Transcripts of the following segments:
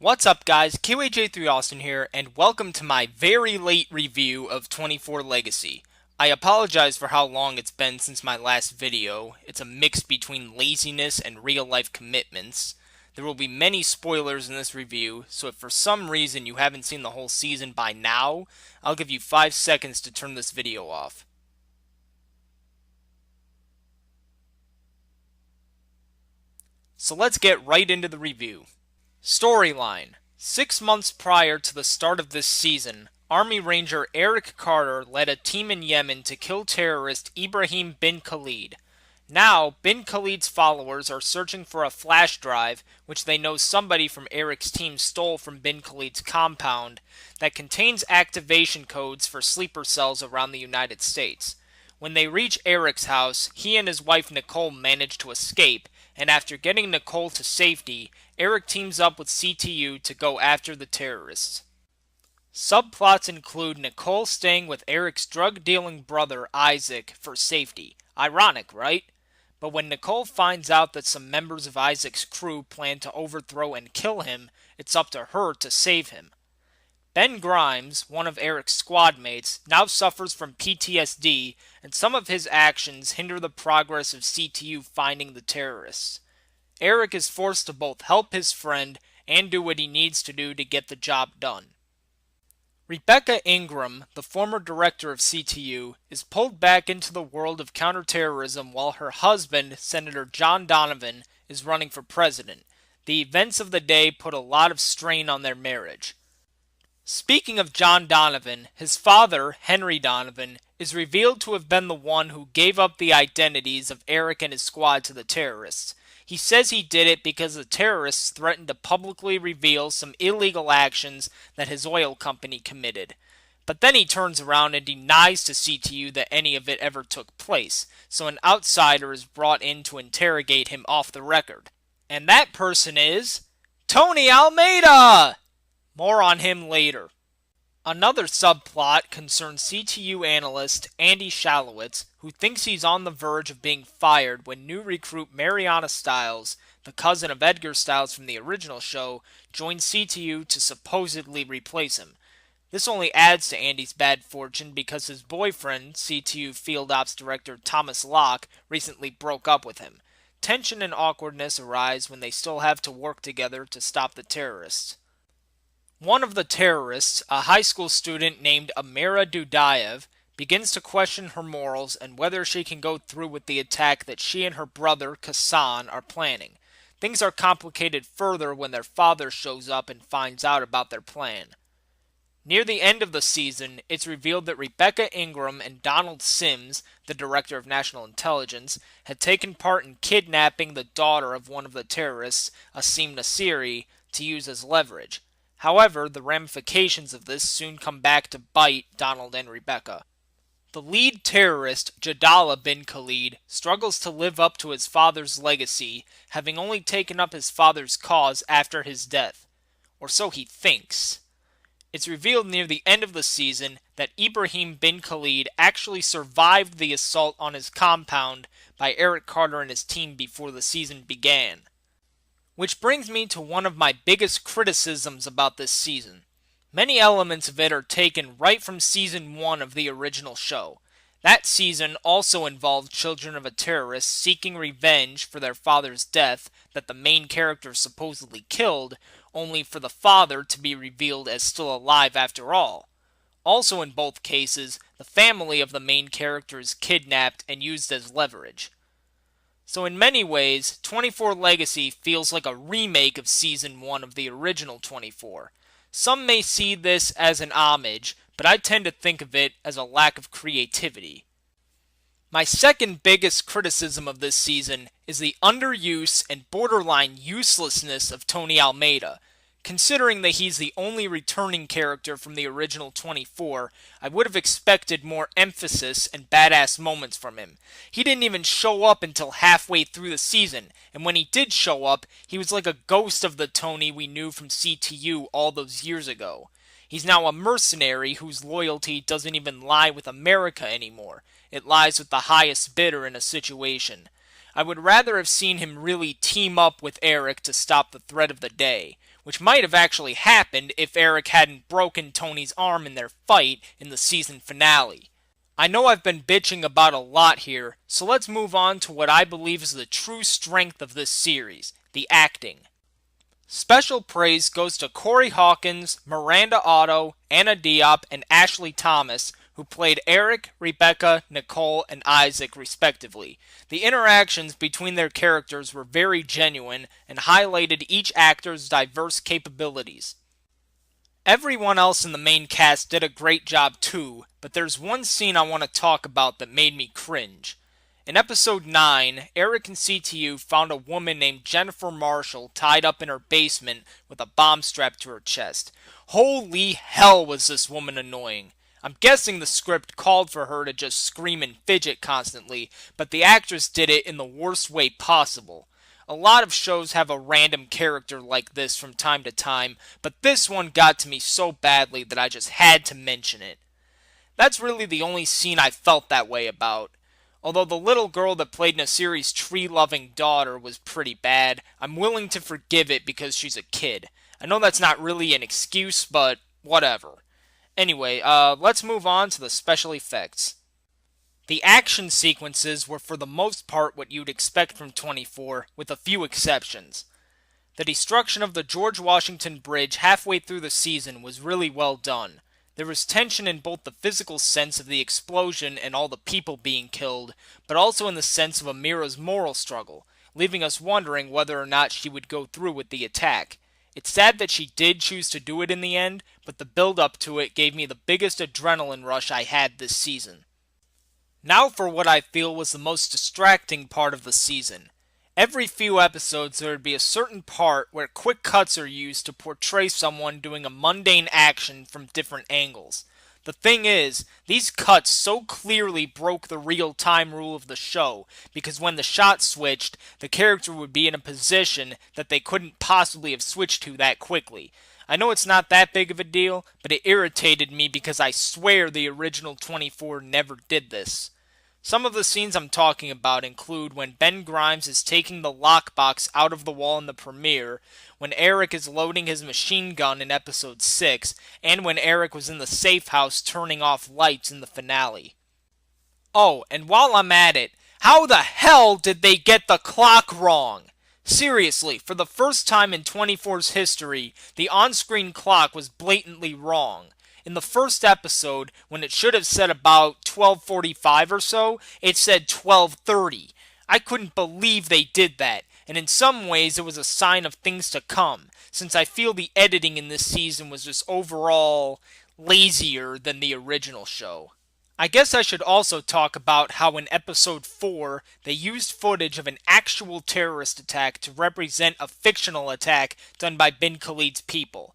What's up guys, QAJ3 Austin here, and welcome to my very late review of 24 Legacy. I apologize for how long it's been since my last video. It's a mix between laziness and real life commitments. There will be many spoilers in this review, so if for some reason you haven't seen the whole season by now, I'll give you 5 seconds to turn this video off. So let's get right into the review. Storyline. 6 months prior to the start of this season, Army Ranger Eric Carter led a team in Yemen to kill terrorist Ibrahim bin-Khalid. Now, bin-Khalid's followers are searching for a flash drive, which they know somebody from Eric's team stole from bin-Khalid's compound, that contains activation codes for sleeper cells around the United States. When they reach Eric's house, he and his wife Nicole manage to escape, and after getting Nicole to safety, Eric teams up with CTU to go after the terrorists. Subplots include Nicole staying with Eric's drug-dealing brother Isaac for safety. Ironic, right? But when Nicole finds out that some members of Isaac's crew plan to overthrow and kill him, it's up to her to save him. Ben Grimes, one of Eric's squad mates, now suffers from PTSD, and some of his actions hinder the progress of CTU finding the terrorists. Eric is forced to both help his friend and do what he needs to do to get the job done. Rebecca Ingram, the former director of CTU, is pulled back into the world of counterterrorism while her husband, Senator John Donovan, is running for president. The events of the day put a lot of strain on their marriage. Speaking of John Donovan, his father, Henry Donovan, is revealed to have been the one who gave up the identities of Eric and his squad to the terrorists. He says he did it because the terrorists threatened to publicly reveal some illegal actions that his oil company committed. But then he turns around and denies to CTU that any of it ever took place, so an outsider is brought in to interrogate him off the record. And that person is Tony Almeida! More on him later. Another subplot concerns CTU analyst Andy Shalowitz, who thinks he's on the verge of being fired when new recruit Mariana Stiles, the cousin of Edgar Stiles from the original show, joins CTU to supposedly replace him. This only adds to Andy's bad fortune because his boyfriend, CTU Field Ops Director Thomas Locke, recently broke up with him. Tension and awkwardness arise when they still have to work together to stop the terrorists. One of the terrorists, a high school student named Amira Dudayev, begins to question her morals and whether she can go through with the attack that she and her brother, Kassan, are planning. Things are complicated further when their father shows up and finds out about their plan. Near the end of the season, it's revealed that Rebecca Ingram and Donald Sims, the Director of National Intelligence, had taken part in kidnapping the daughter of one of the terrorists, Asim Nasiri, to use as leverage. However, the ramifications of this soon come back to bite Donald and Rebecca. The lead terrorist, Jadallah bin-Khalid, struggles to live up to his father's legacy, having only taken up his father's cause after his death. Or so he thinks. It's revealed near the end of the season that Ibrahim bin-Khalid actually survived the assault on his compound by Eric Carter and his team before the season began. Which brings me to one of my biggest criticisms about this season. Many elements of it are taken right from Season 1 of the original show. That season also involved children of a terrorist seeking revenge for their father's death that the main character supposedly killed, only for the father to be revealed as still alive after all. Also in both cases, the family of the main character is kidnapped and used as leverage. So in many ways, 24 Legacy feels like a remake of Season 1 of the original 24. Some may see this as an homage, but I tend to think of it as a lack of creativity. My second biggest criticism of this season is the underuse and borderline uselessness of Tony Almeida. Considering that he's the only returning character from the original 24, I would have expected more emphasis and badass moments from him. He didn't even show up until halfway through the season, and when he did show up, he was like a ghost of the Tony we knew from CTU all those years ago. He's now a mercenary whose loyalty doesn't even lie with America anymore. It lies with the highest bidder in a situation. I would rather have seen him really team up with Eric to stop the threat of the day. which might have actually happened if Eric hadn't broken Tony's arm in their fight in the season finale. I know I've been bitching about a lot here, so let's move on to what I believe is the true strength of this series, the acting. Special praise goes to Corey Hawkins, Miranda Otto, Anna Diop, and Ashley Thomas, who played Eric, Rebecca, Nicole, and Isaac respectively. The interactions between their characters were very genuine and highlighted each actor's diverse capabilities. Everyone else in the main cast did a great job too, but there's one scene I want to talk about that made me cringe. In episode 9, Eric and CTU found a woman named Jennifer Marshall tied up in her basement with a bomb strapped to her chest. Holy hell was this woman annoying. I'm guessing the script called for her to just scream and fidget constantly, but the actress did it in the worst way possible. A lot of shows have a random character like this from time to time, but this one got to me so badly that I just had to mention it. That's really the only scene I felt that way about. Although the little girl that played Nasiri's tree-loving daughter was pretty bad, I'm willing to forgive it because she's a kid. I know that's not really an excuse, but whatever. Anyway, let's move on to the special effects. The action sequences were for the most part what you'd expect from 24, with a few exceptions. The destruction of the George Washington Bridge halfway through the season was really well done. There was tension in both the physical sense of the explosion and all the people being killed, but also in the sense of Amira's moral struggle, leaving us wondering whether or not she would go through with the attack. It's sad that she did choose to do it in the end, but the build-up to it gave me the biggest adrenaline rush I had this season. Now for what I feel was the most distracting part of the season. Every few episodes there would be a certain part where quick cuts are used to portray someone doing a mundane action from different angles. The thing is, these cuts so clearly broke the real-time rule of the show, because when the shot switched, the character would be in a position that they couldn't possibly have switched to that quickly. I know it's not that big of a deal, but it irritated me because I swear the original 24 never did this. Some of the scenes I'm talking about include when Ben Grimes is taking the lockbox out of the wall in the premiere, when Eric is loading his machine gun in episode 6, and when Eric was in the safe house turning off lights in the finale. Oh, and while I'm at it, how the hell did they get the clock wrong? Seriously, for the first time in 24's history, the on-screen clock was blatantly wrong. In the first episode, when it should have said about 12:45 or so, it said 12:30. I couldn't believe they did that, and in some ways it was a sign of things to come, since I feel the editing in this season was just overall lazier than the original show. I guess I should also talk about how in episode 4, they used footage of an actual terrorist attack to represent a fictional attack done by bin-khalid's people.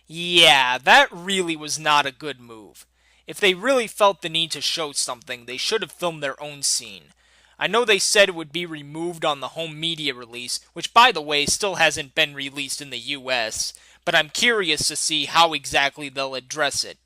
Yeah, that really was not a good move. If they really felt the need to show something, they should have filmed their own scene. I know they said it would be removed on the home media release, which by the way still hasn't been released in the US, but I'm curious to see how exactly they'll address it.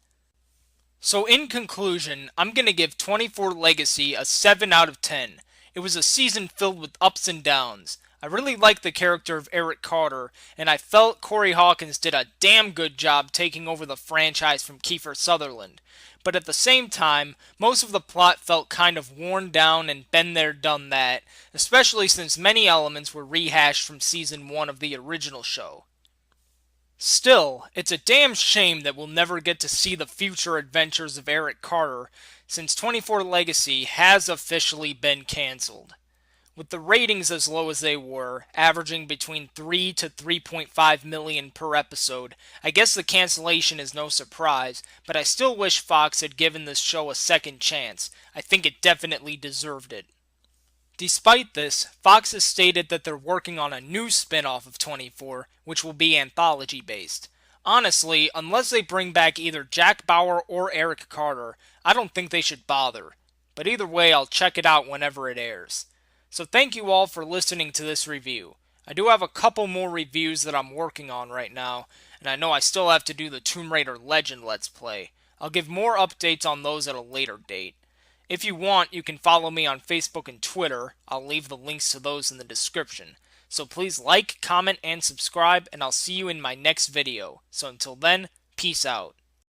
So in conclusion, I'm going to give 24 Legacy a 7 out of 10. It was a season filled with ups and downs. I really liked the character of Eric Carter, and I felt Corey Hawkins did a damn good job taking over the franchise from Kiefer Sutherland. But at the same time, most of the plot felt kind of worn down and been there done that, especially since many elements were rehashed from season 1 of the original show. Still, it's a damn shame that we'll never get to see the future adventures of Eric Carter, since 24 Legacy has officially been cancelled. With the ratings as low as they were, averaging between 3 to 3.5 million per episode, I guess the cancellation is no surprise, but I still wish Fox had given this show a second chance. I think it definitely deserved it. Despite this, Fox has stated that they're working on a new spin-off of 24, which will be anthology-based. Honestly, unless they bring back either Jack Bauer or Eric Carter, I don't think they should bother. But either way, I'll check it out whenever it airs. So thank you all for listening to this review. I do have a couple more reviews that I'm working on right now, and I know I still have to do the Tomb Raider Legend Let's Play. I'll give more updates on those at a later date. If you want, you can follow me on Facebook and Twitter. I'll leave the links to those in the description. So please like, comment, and subscribe, and I'll see you in my next video. So until then, peace out.